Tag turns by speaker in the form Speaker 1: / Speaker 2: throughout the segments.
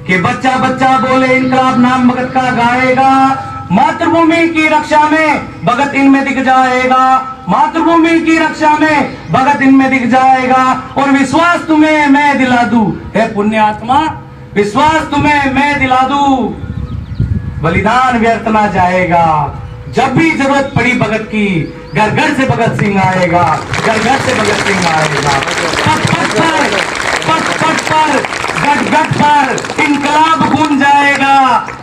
Speaker 1: कि बच्चा बच्चा बोले इनकलाब नाम भगत का गाएगा, मातृभूमि की रक्षा में भगत इनमें दिख जाएगा, मातृभूमि की रक्षा में भगत इनमें दिख जाएगा। और विश्वास तुम्हें मैं दिला दूं, हे पुण्यात्मा, विश्वास तुम्हें मैं दिला दूं, बलिदान व्यर्थ ना जाएगा। जब भी जरूरत पड़ी भगत की, घर घर से भगत सिंह आएगा, घर घर से भगत सिंह आएगा। पट पट पर, पट पट पर, गट गट पर इनकलाब गूंज जाएगा।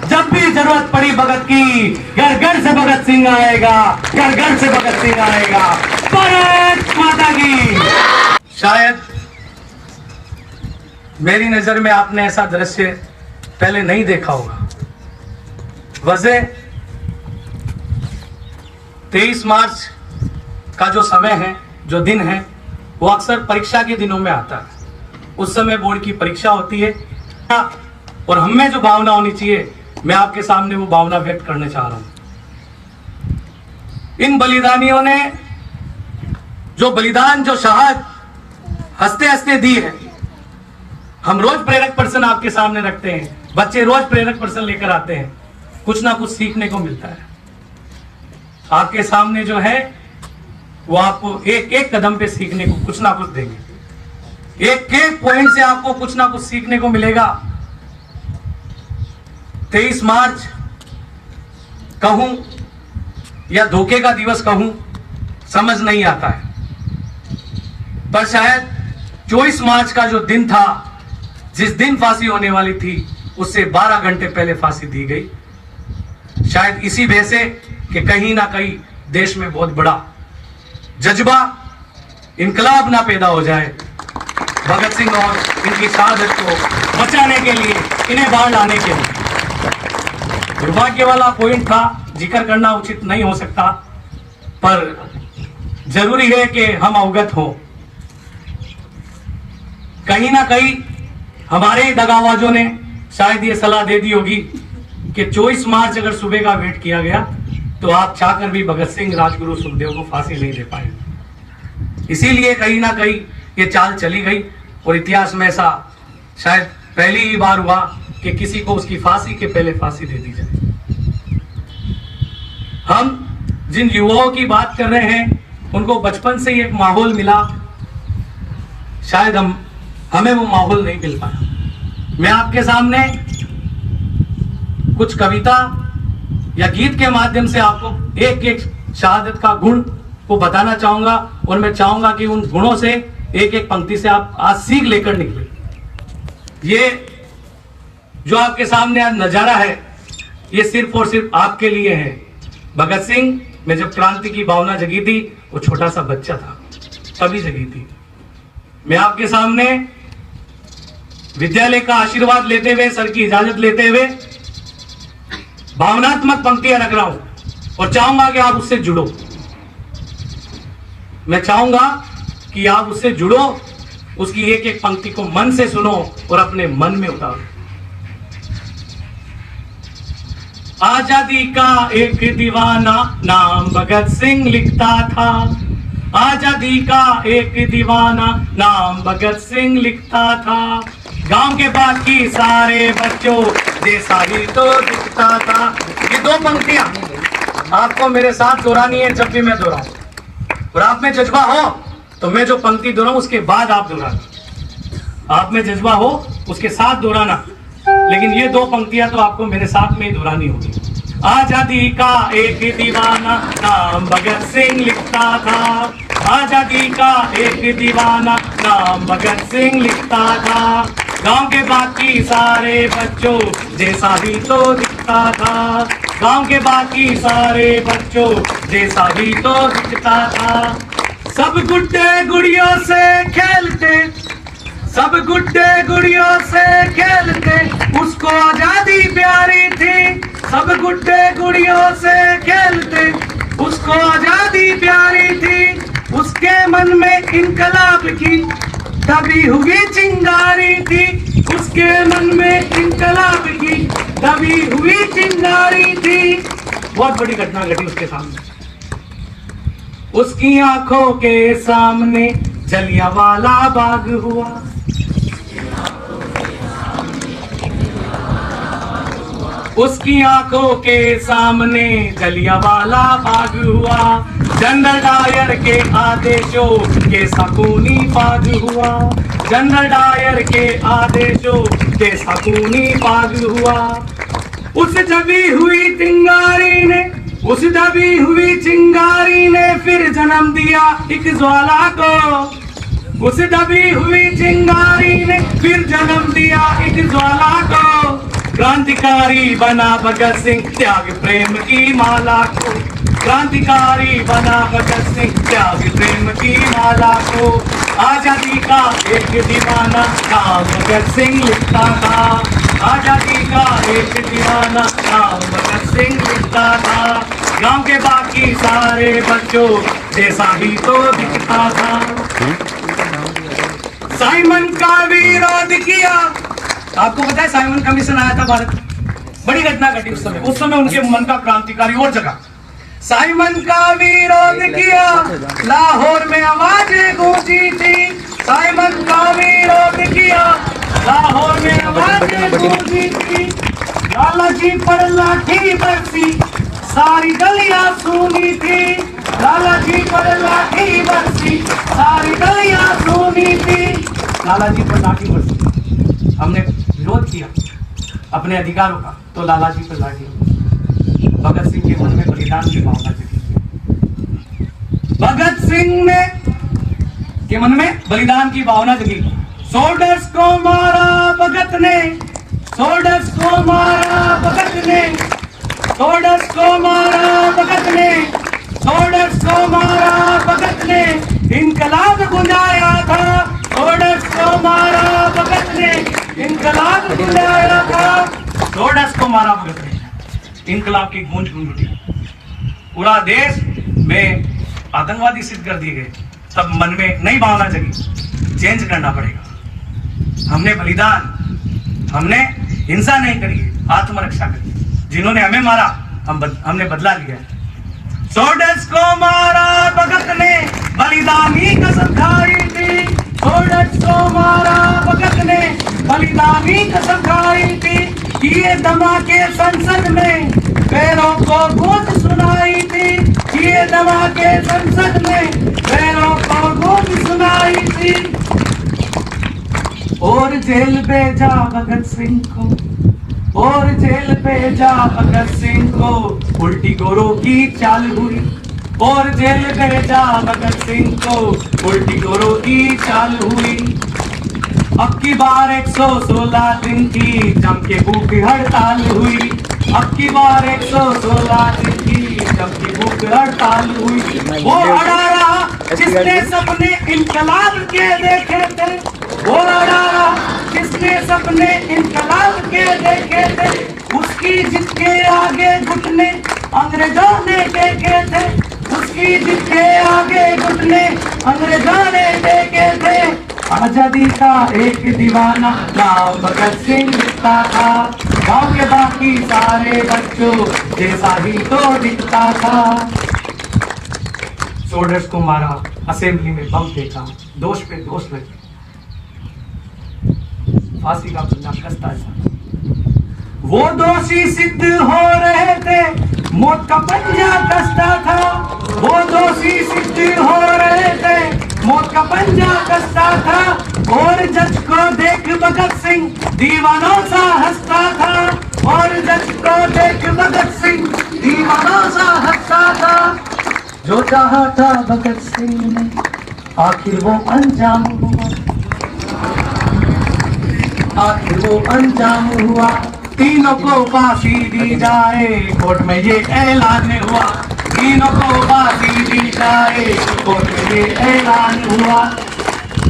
Speaker 1: जब भी जरूरत पड़ी भगत की, घर घर से भगत सिंह आएगा, घर घर से भगत सिंह आएगा। भारत माता की। शायद मेरी नजर में आपने ऐसा दृश्य पहले नहीं देखा होगा। वजह 23 मार्च का जो समय है, जो दिन है, वो अक्सर परीक्षा के दिनों में आता है। उस समय बोर्ड की परीक्षा होती है और हमें जो भावना होनी चाहिए, मैं आपके सामने वो भावना व्यक्त करना चाह रहा हूं। इन बलिदानियों ने जो बलिदान, जो शहादत हंसते हंसते दी है। हम रोज प्रेरक पर्सन आपके सामने रखते हैं, बच्चे रोज प्रेरक पर्सन लेकर आते हैं, कुछ ना कुछ सीखने को मिलता है। आपके सामने जो है वो आपको एक एक कदम पे सीखने को कुछ ना कुछ देंगे, एक एक पॉइंट से आपको कुछ ना कुछ सीखने को मिलेगा। 23 मार्च कहूं या धोखे का दिवस कहूं, समझ नहीं आता है, पर शायद 24 मार्च का जो दिन था, जिस दिन फांसी होने वाली थी, उससे 12 घंटे पहले फांसी दी गई। शायद इसी वजह से कि कहीं ना कहीं देश में बहुत बड़ा जज्बा, इनकलाब ना पैदा हो जाए, भगत सिंह और इनकी शहादत को बचाने के लिए, इन्हें बाहर लाने के लिए। दुर्भाग्य वाला पॉइंट था, जिक्र करना उचित नहीं हो सकता, पर जरूरी है कि हम अवगत हो। कहीं ना कहीं हमारे दगाबाजों ने शायद ये सलाह दे दी होगी कि 24 मार्च अगर सुबह का वेट किया गया तो आप चाहकर भी भगत सिंह, राजगुरु, सुखदेव को फांसी नहीं दे पाएंगे। इसीलिए कहीं ना कहीं ये चाल चली गई और इतिहास में ऐसा शायद पहली ही बार हुआ कि किसी को उसकी फांसी के पहले फांसी दे दी जाए। हम जिन युवाओं की बात कर रहे हैं, उनको बचपन से ही एक माहौल मिला, शायद हमें वो माहौल नहीं मिल पाया। मैं आपके सामने कुछ कविता या गीत के माध्यम से आपको एक एक शहादत का गुण को बताना चाहूंगा, और मैं चाहूंगा कि उन गुणों से एक एक पंक्ति से आप आज सीख लेकर निकले। ये जो आपके सामने आज नजारा है, ये सिर्फ और सिर्फ आपके लिए है। भगत सिंह में जब क्रांति की भावना जगी थी, वो छोटा सा बच्चा था, तभी जगी थी। मैं आपके सामने विद्यालय का आशीर्वाद लेते हुए, सर की इजाजत लेते हुए भावनात्मक पंक्तियां रख रहा हूं और चाहूंगा कि आप उससे जुड़ो। मैं चाहूंगा कि आप उससे जुड़ो, उसकी एक एक पंक्ति को मन से सुनो और अपने मन में उतारो। आजादी का एक दीवाना नाम भगत सिंह लिखता था, आजादी का एक दीवाना नाम भगत सिंह लिखता था। गांव के बाकी सारे बच्चों जैसा ही तो दिखता था। ये दो पंक्तियां आपको मेरे साथ दोहरानी है जब भी मैं दोहराऊं, और आप में जज्बा हो तो मैं जो पंक्ति दोहराऊं उसके बाद आप दोहराना। आप में जज्बा हो उसके साथ दोहराना, लेकिन ये दो पंक्तियां तो आपको मेरे साथ में ही दोहरानी होगी। आजादी का एक दीवाना नाम भगत सिंह लिखता था, आजादी का एक दीवाना नाम भगत सिंह लिखता था। गांव के बाकी सारे बच्चों जैसा ही तो दिखता था, गांव के बाकी सारे बच्चों जैसा ही तो दिखता था। सब गुड्डे गुड़ियों से खेलते, सब गुड्डे गुड़ियों से खेलते, उसको आजादी प्यारी थी। सब गुड्डे गुड़ियों से खेलते, उसको आजादी प्यारी थी। उसके मन में इनकलाब की दबी हुई चिंगारी थी, उसके मन में इनकलाब की दबी हुई चिंगारी थी। बहुत बड़ी घटना घटी उसके सामने, उसकी आंखों के सामने जलियांवाला बाग हुआ। उसकी आंखों के सामने जलियांवाला बाग हुआ। जनरल डायर के आदेशों के सकूनी बाग हुआ। जनरल डायर के आदेशों के सकूनी बाग हुआ। उस दबी हुई चिंगारी ने, उस दबी हुई चिंगारी ने फिर जन्म दिया एक ज्वाला को। उस दबी हुई चिंगारी ने फिर जन्म दिया एक ज्वाला को। क्रांतिकारी बना भगत सिंह त्याग प्रेम की माला को। क्रांतिकारी बना भगत सिंह त्याग प्रेम की माला को। आजादी का एक दीवाना नाम भगत सिंह लिखता था। आजादी का एक दीवाना नाम भगत सिंह लिखता था। गांव के बाकी सारे बच्चों जैसा ही तो दिखता था। साइमन का विरोध किया। आपको पता है साइमन कमीशन आया था भारत में, बड़ी घटना घटी उस समय उनके मन का क्रांतिकारी और जगह। साइमन का विरोध किया, लाहौर में आवाजें गूंजी थी। साइमन का विरोध किया, लाहौर में आवाजें गूंजी थी। लालाजी पर लाठी बरसी, सारी गलियां सूनी थी। लालाजी पर लाठी बरसी, सारी गलियां सूनी थी। लालाजी पर लाठी बरसी, हमने विरोध किया अपने अधिकारों का, तो लालाजी पर लाठी। भगत सिंह के मन में बलिदान की भावना जगी। भगत सिंह ने के मन में बलिदान की भावना जगी। सोल्जर्स को मारा भगत ने, सोल्जर्स को मारा भगत ने, सोल्जर्स को मारा भगत ने, सोल्जर्स को मारा भगत ने। इनकलाब बुलाया था, सोल्जर्स को मारा भगत ने। इनकलाब बुलाया था, सोल्जर्स को मारा भगत ने। इनकलाब की गूंज गूंज उठी, पूरा देश में आतंकवादी सिद्ध कर दिए गए। तब मन में नई भावना जगी, चेंज करना पड़ेगा। हमने बलिदान, हमने हिंसा नहीं करी, आत्मरक्षा करी। जिन्होंने हमें मारा हमने बदला लिया। सोल्जर्स को मारा भगत ने, बलिदानी कसम खाई थी। सोल्जर्स को मारा भगत ने, बलिदानी कसम खाई थी। किए धमाके संसद में, पैरों को गूंज सुनाई थी। किए धमाके संसद में, पैरों को गूंज सुनाई थी। और जेल भेजा भगत सिंह को, और जेल भेजा भगत सिंह को। उल्टी गोरों की चाल हुई, और जेल भेजा भगत सिंह को। उल्टी गोरों की चाल हुई। अब की बार 116 दिन की जम के भूख हड़ताल हुई। अब की बार 116 दिन की जम के भूख हड़ताल हुई। वो अड़ा रहा जिसने सपने इनकलाब के देखे थे। वो अड़ा रहा जिसने सपने इनकलाब के देखे थे। उसकी जिसके आगे घुटने अंग्रेजों ने टेके थे। उसकी जिसके आगे घुटने अंग्रेजों ने टेके थे। आजादी का एक दीवाना नाम भगत सिंह लिखता था। गांव के बाकी सारे बच्चों जैसा ही तो दिखता था। सोल्जर्स को मारा, असेंबली में बम फेंका, दोष पे दोष लगे, फांसी का पंजा कसता है। वो दोषी सिद्ध हो रहे थे, मौत का पंजा कसता था। वो दोषी सिद्ध हो रहे थे, मौत का पंजा कसता था। और जज को देख भगत सिंह दीवानों सा हंसता था। और जज को देख भगत सिंह दीवानों सा हंसता था। जो चाहा था भगत सिंह ने, आखिर वो अंजाम हुआ। आखिर वो अंजाम हुआ। तीनों को फांसी दी जाए, कोर्ट में ये ऐलान हुआ। तीनों को फांसी दी जाए, कोर्ट में ये ऐलान हुआ।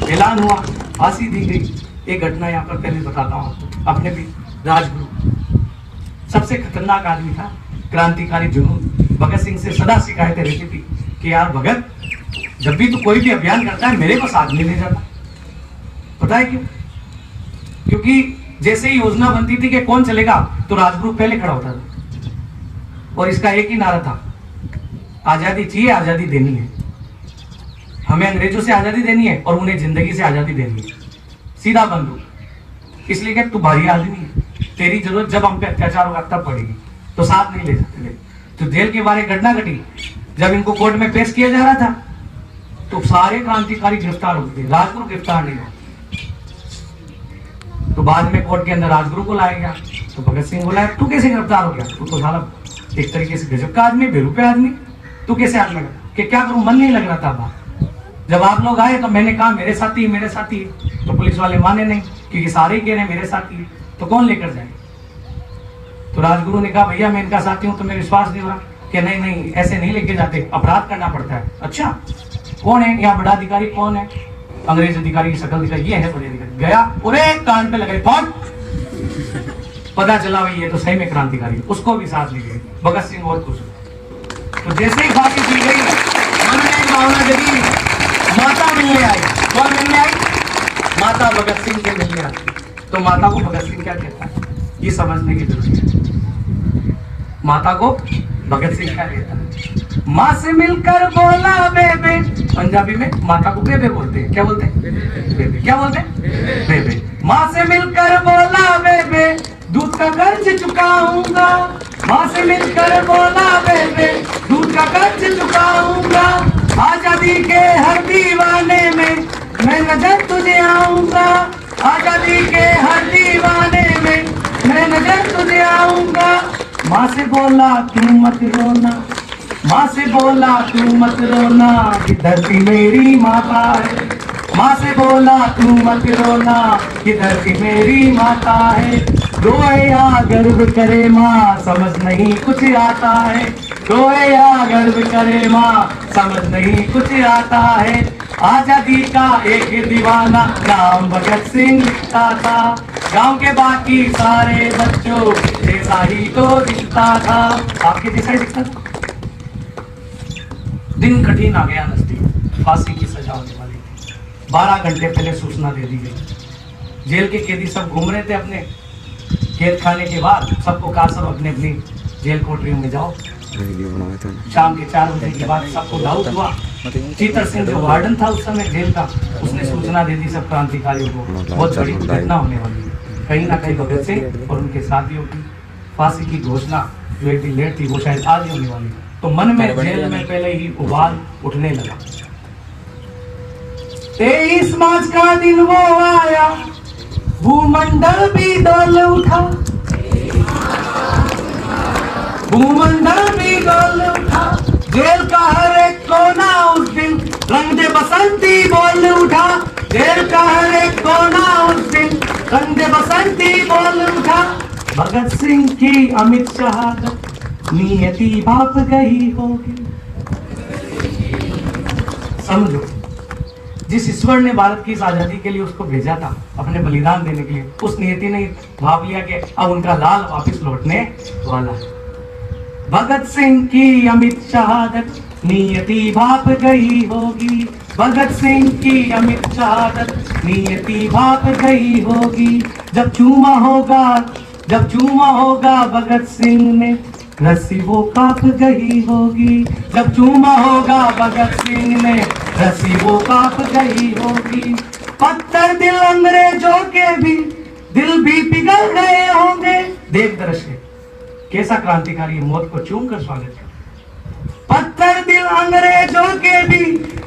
Speaker 1: ऐलान हुआ, फांसी दी गई। एक घटना यहाँ पर पहले बताता हूँ आपको। अपने भी राजगुरु सबसे खतरनाक आदमी था, क्रांतिकारी जुनून। भगत सिंह से सदा शिकायतें रहती थी कि यार भगत, जब भी तू कोई भी अभियान करता है मेरे को साथ में ले जाता। पता है क्यों? क्योंकि जैसे ही योजना बनती थी कि कौन चलेगा, तो राजगुरु पहले खड़ा होता था। और इसका एक ही नारा था, आजादी चाहिए, आजादी देनी है। हमें अंग्रेजों से आजादी देनी है और उन्हें जिंदगी से आजादी देनी है। सीधा बंदूक। इसलिए कि तू भारी आदमी है, तेरी जरूरत जब हम पे अत्याचार होगा तब पड़ेगी, तो साथ नहीं ले जाते थे। तो जेल के बारे घटना घटी, जब इनको कोर्ट में पेश किया जा रहा था तो सारे क्रांतिकारी गिरफ्तार हो गए, राजगुरु गिरफ्तार नहीं हुआ। तो बाद में कोर्ट के अंदर राजगुरु को लाया गया, तो भगत सिंह बोला तू कैसे गिरफ्तार हो गया, तू तो साला एक तरीके से गजब का आदमी, बेरुपये आदमी, तू कैसे आने लगा? कि क्या करूं, मन नहीं लग रहा था बाहर। जब आप लोग आए तो मैंने कहा मेरे साथी मेरे साथी, तो पुलिस वाले माने नहीं क्योंकि सारे कह रहे हैं मेरे साथी, तो कौन लेकर जाए? तो राजगुरु ने कहा भैया मैं इनका साथी हूं, तुम्हें विश्वास नहीं हो रहा? कि नहीं नहीं ऐसे नहीं लेके जाते, अपराध करना पड़ता है। अच्छा कौन है यहाँ बड़ा अधिकारी, कौन है? अंग्रेज अधिकारी की शक्ल दिखाई, ये है बड़े अधिकारी। गया पूरे कान पे लगे फौज, पता चला भाई ये तो सही में क्रांतिकारी, उसको भी साथ ले गए। भगत सिंह और कुछ, तो जैसे ही फांसी दी गई मन में एक भावना जगी, माता मिलने आई। कौन मिलने आई? माता भगत सिंह के मिलने आई। तो माता को भगत सिंह क्या कहता है ये समझने की जरूरत है। माता को भगत सिंह क्या कहता है? माँ से मिलकर बोला बेबे, पंजाबी में माता को बेबे बोलते हैं। क्या बोलते हैं? बेबे। क्या बोलते हैं? बेबे। माँ से मिलकर बोला बेबे, दूध का कर्ज चुकाऊंगा। माँ से मिलकर बोला बेबे, दूध का कर्ज चुकाऊंगा। आजादी के हर दीवाने में मैं नजर तुझे आऊंगा। आजादी के हर दीवाने में मैं नजर तुझे आऊंगा। माँ से बोला तू मत रोना, माँ से बोला तू मत रोना, ये धरती मेरी माता है। माँ से बोला तू मत रोना, ये धरती मेरी माता है। रोए या गर्व करे माँ, समझ नहीं कुछ आता है। रोए या गर्व करे माँ, समझ नहीं कुछ आता है। आजादी का एक दीवाना नाम भगत सिंह लिखता था। गांव के बाकी सारे बच्चों जैसा ही तो दिखता था। आपके जैसा ही दिखता था। दिन कठिन आ गया नजदीक, फांसी की सजा होने वाली थी। 12 घंटे पहले सूचना दे दी गई। जेल के कैदी सब घूम रहे थे अपने कैद खाने के बाद, सबको कहा सब अपने अपनी जेल कोठरियों में जाओ। शाम के 4 बजे के बाद सबको डाउट हुआ। चीतर सिंह जो वार्डन था उस समय जेल का, उसने सूचना दे दी सब क्रांतिकारियों को, बहुत बड़ी घटना होने वाली है। कहीं ना कहीं भगत सिंह और उनके साथियों की फांसी की घोषणा जो एक दिन लेट थी वो शायद आज ही होने वाली है। तो मन में जेल में पहले ही उबाल उठने लगा। 23 मार्च का दिन वो आया, भूमंडल भी डोल उठा। भूमंडल भी डोल उठा। जेल का हर एक कोना उस दिन रंग दे बसंती बोल उठा। जेल का हर एक कोना उस दिन रंग दे बसंती बोल उठा। भगत सिंह की अमित शहादत नियति भाप गई होगी। समझो, जिस ईश्वर ने भारत की इस आजादी के लिए उसको भेजा था अपने बलिदान देने के लिए, उस नियति ने भाप लिया कि अब उनका लाल वापस लौटने वाला है। भगत सिंह की अमित शहादत नियति भाप गई होगी। भगत सिंह की अमित शहादत नियति भाप गई होगी। जब चूमा होगा भगत सिंह ने, रस्सी वो कांप गई होगी। जब चूमा होगा भगत सिंह ने, रस्सी वो कांप गई होगी। पत्थर दिल अंग्रेजों के भी दिल भी पिघल गए होंगे। देख दृश्य कैसा क्रांतिकारी मौत को चूम कर स्वागत किया। पत्थर दिल अंग्रेजों के भी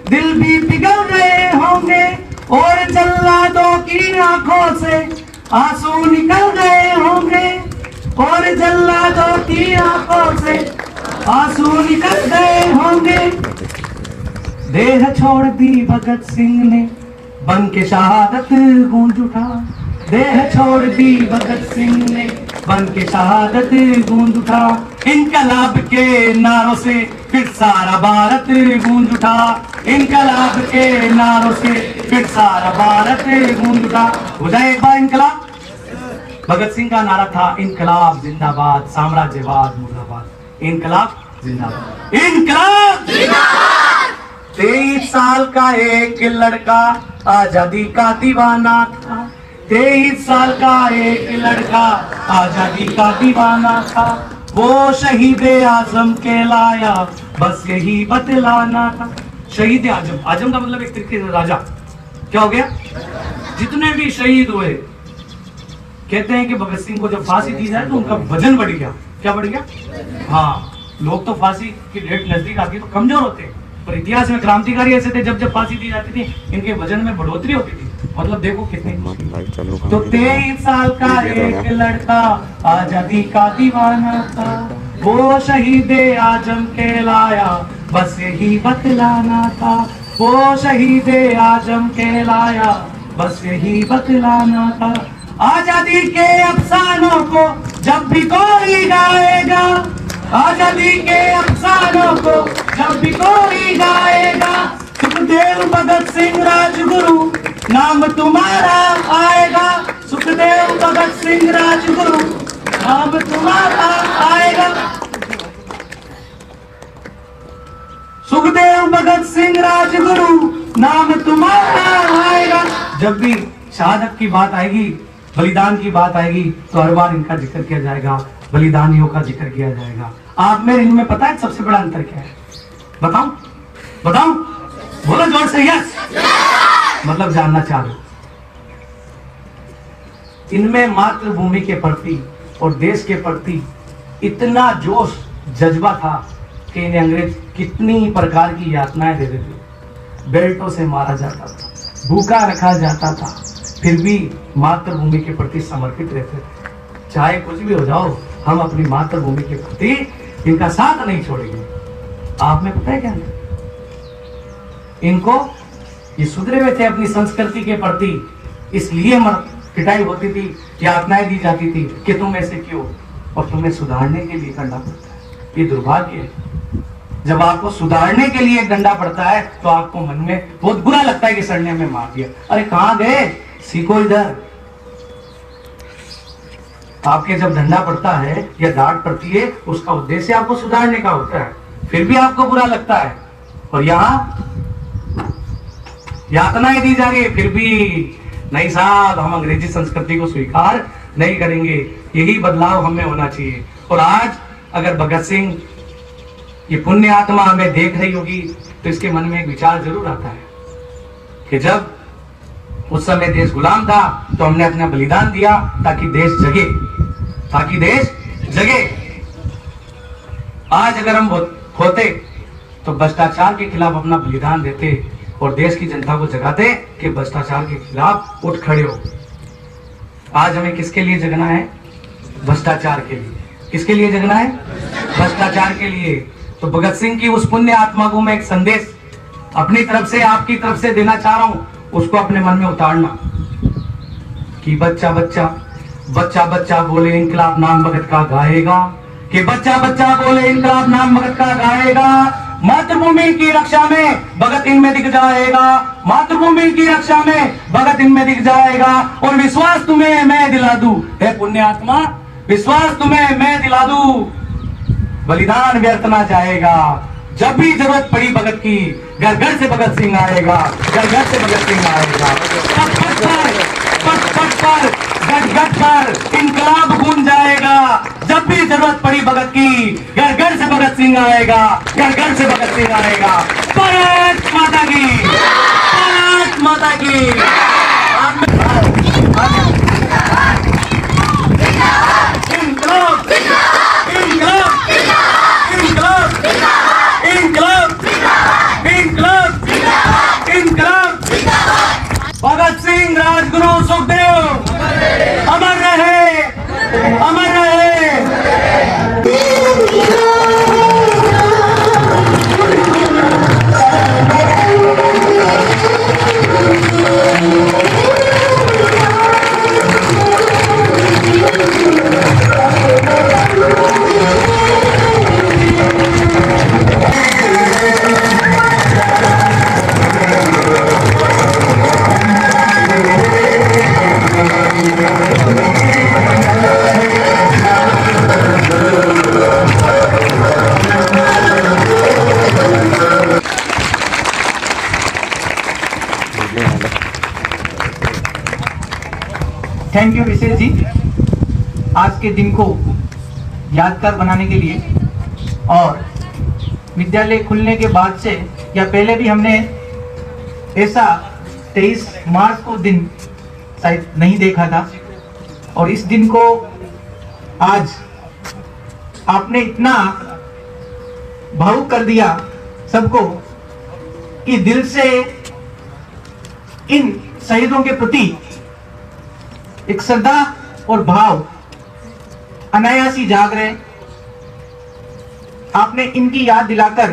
Speaker 1: दिल भी पिघल गए होंगे। और जल्लादों की आंखों से आंसू निकल गए होंगे। और जल्लादों की आंखों से आंसू निकल गए होंगे। देह छोड़ दी भगत सिंह ने, बन के शहादत गूंज उठा। देह छोड़ दी भगत सिंह ने, बन के शहादत गूंज उठा। इनकलाब के नारों से फिर सारा भारत गूंज उठा। इनकलाब के नारों से फिर सारा भारत गूंज उठा। हो जाए एक बार इनकलाब। भगत सिंह का नारा था इनकलाब जिंदाबाद, साम्राज्यवाद मुर्दाबाद। इनकलाब जिंदाबाद, इनकलाब जिंदाबाद। 23 साल का एक लड़का आजादी का दीवाना था। 23 साल का एक लड़का आजादी का दीवाना था। वो शहीद आजम कहलाया, बस यही बतलाना था। शहीद आजम, आजम का मतलब एक तरीके से राजा। क्या हो गया? जितने भी शहीद हुए कहते हैं कि भगत सिंह को जब फांसी दी जाए तो उनका वजन बढ़ गया। क्या बढ़ गया? हाँ, लोग तो फांसी की डेट नजदीक आती तो कमजोर होते, पर इतिहास में क्रांतिकारी ऐसे थे जब जब फांसी दी जाती थी इनके वजन में बढ़ोतरी होती थी। मतलब देखो कितनी। तो 23 साल का एक लड़का आजादी का दीवाना था, वो शहीदे आजम कहलाया, बस यही बतलाना था। वो शहीदे आजम कहलाया, बस यही बतलाना था। आजादी के अफसानों को जब भी कोई गाएगा, आजादी के अफसानों को जब भी कोई गाएगा, सुखदेव भगत सिंह राजगुरु नाम तुम्हारा आएगा। सुखदेव भगत सिंह राजगुरु नाम तुम्हारा आएगा। सुखदेव भगत सिंह राजगुरु नाम तुम्हारा आएगा। जब भी शहादत की बात आएगी, बलिदान की बात आएगी, तो हर बार इनका जिक्र किया जाएगा, बलिदानियों का जिक्र किया जाएगा। आप में इनमें पता है सबसे बड़ा अंतर क्या है? बताऊं? बताऊं? बोलो जोर से यस। मतलब जानना चाह रहे हो? इनमें मातृभूमि के प्रति और देश के प्रति इतना जोश जज्बा था कि इन्हें अंग्रेज कितनी प्रकार की यातनाएं दे देते। बेल्टों से मारा जाता था, भूखा रखा जाता था, फिर भी मातृभूमि के प्रति समर्पित रहते थे। चाहे कुछ भी हो जाओ, हम अपनी मातृभूमि के प्रति इनका साथ नहीं छोड़ेंगे। आप में पता है क्या? इनको ये सुधरे हुए थे अपनी संस्कृति के प्रति, इसलिए पिटाई होती थी, यातनाएं दी जाती थी कि तुम ऐसे क्यों, और तुम्हें सुधारने के लिए करना पड़ता है। ये दुर्भाग्य है। जब आपको सुधारने के लिए डंडा पड़ता है तो आपको मन में बहुत बुरा लगता है कि सर ने हमें मार दिया। अरे कहां गए, सीखो इधर। आपके जब डंडा पड़ता है या डांट पड़ती है, उसका उद्देश्य आपको सुधारने का होता है, फिर भी आपको बुरा लगता है। और यहाँ यातनाएं दी जा रही है, फिर भी नहीं साहब, हम अंग्रेजी संस्कृति को स्वीकार नहीं करेंगे। यही बदलाव हमें होना चाहिए। और आज अगर भगत सिंह ये पुण्य आत्मा हमें देख रही होगी तो इसके मन में एक विचार जरूर आता है कि जब उस समय देश गुलाम था तो हमने अपना बलिदान दिया ताकि देश जगे, ताकि देश जगे। आज अगर हम होते तो भ्रष्टाचार के खिलाफ अपना बलिदान देते और देश की जनता को जगाते कि भ्रष्टाचार के खिलाफ उठ खड़े हो। आज हमें किसके लिए जगना है? भ्रष्टाचार के लिए। किसके लिए जगना है? भ्रष्टाचार के लिए। तो भगत सिंह की उस पुण्य आत्मा को मैं एक संदेश अपनी तरफ से, आपकी तरफ से देना चाह रहा हूं, उसको अपने मन में उतारना कि बच्चा बच्चा बच्चा बच्चा बोले इनकलाब नाम भगत का गाएगा, कि बच्चा बच्चा बोले इनकलाब नाम भगत का गाएगा। मातृभूमि की रक्षा में भगत इनमें दिख जाएगा, मातृभूमि की रक्षा में भगत इनमें दिख जाएगा। और विश्वास तुम्हें मैं दिला दूं, हे पुण्यात्मा, विश्वास तुम्हें मैं दिला दूं, बलिदान व्यर्थ ना जाएगा। जब भी जरूरत पड़ी भगत की, घर घर से भगत सिंह आएगा, घर घर से भगत सिंह आएगा। पट पट पर, गट गट पर इनकलाब गूंज जाएगा। जब भी जरूरत पड़ी भगत की, घर घर से भगत सिंह आएगा, घर घर से भगत सिंह आएगा। भारत माता की, भारत माता की। भगत सिंह, राजगुरु, सुखदेव अमर रहे, अमर रहे।
Speaker 2: थैंक यू विशेष जी, आज के दिन को यादगार बनाने के लिए। और विद्यालय खुलने के बाद से या पहले भी हमने ऐसा 23 मार्च को दिन शायद नहीं देखा था। और इस दिन को आज आपने इतना भावुक कर दिया सबको कि दिल से इन शहीदों के प्रति एक श्रद्धा और भाव अनायास ही जाग रहे। आपने इनकी याद दिलाकर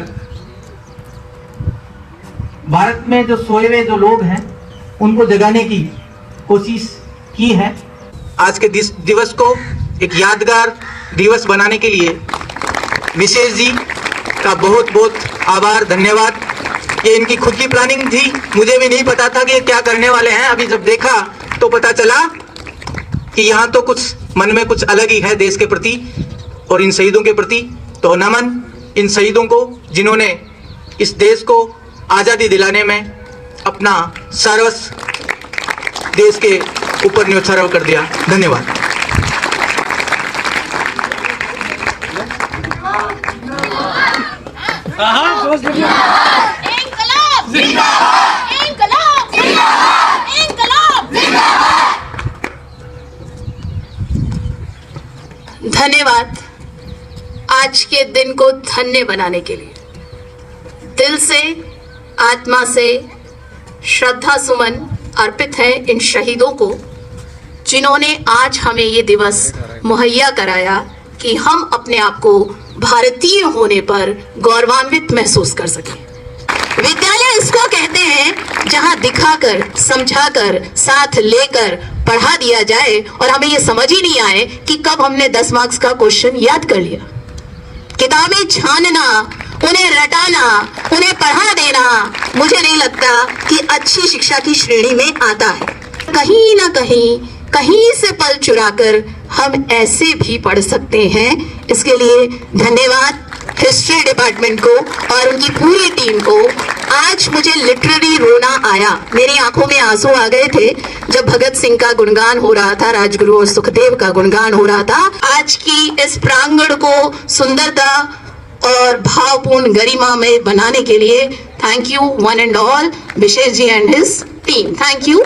Speaker 2: भारत में जो सोए हुए जो लोग हैं उनको जगाने की कोशिश की है। आज के दिवस को एक यादगार दिवस बनाने के लिए विशेष जी का बहुत बहुत आभार, धन्यवाद। ये इनकी खुद की प्लानिंग थी, मुझे भी नहीं पता था कि ये क्या करने वाले हैं। अभी जब देखा तो पता चला कि यहाँ तो कुछ मन में कुछ अलग ही है देश के प्रति और इन शहीदों के प्रति। तो नमन इन शहीदों को जिन्होंने इस देश को आज़ादी दिलाने में अपना सर्वस्व देश के ऊपर न्यौछावर कर दिया। धन्यवाद।
Speaker 3: इंकलाब जिंदाबाद, इंकलाब जिंदाबाद, इंकलाब जिंदाबाद। धन्यवाद आज के दिन को धन्य बनाने के लिए। दिल से, आत्मा से श्रद्धा सुमन अर्पित है इन शहीदों को जिन्होंने आज हमें ये दिवस मुहैया कराया कि हम अपने आप को भारतीय होने पर गौरवान्वित महसूस कर सकें। विद्यालय इसको कहते हैं जहां दिखाकर, समझाकर, साथ लेकर पढ़ा दिया जाए और हमें ये समझ ही नहीं आए कि कब हमने 10 मार्क्स का क्वेश्चन याद कर लिया। किताबें छानना, उन्हें रटाना, उन्हें पढ़ा देना मुझे नहीं लगता कि अच्छी शिक्षा की श्रेणी में आता है। कहीं ना कहीं से पल चुराकर हम ऐसे भी पढ़ सकते हैं। इसके लिए धन्यवाद हिस्ट्री डिपार्टमेंट को और उनकी पूरी टीम को। आज मुझे लिटरली रोना आया, मेरी आंखों में आंसू आ गए थे जब भगत सिंह का गुणगान हो रहा था, राजगुरु और सुखदेव का गुणगान हो रहा था। आज की इस प्रांगण को सुंदरता और भावपूर्ण गरिमा में बनाने के लिए thank you one and all, Vishesh ji and his team. Thank you.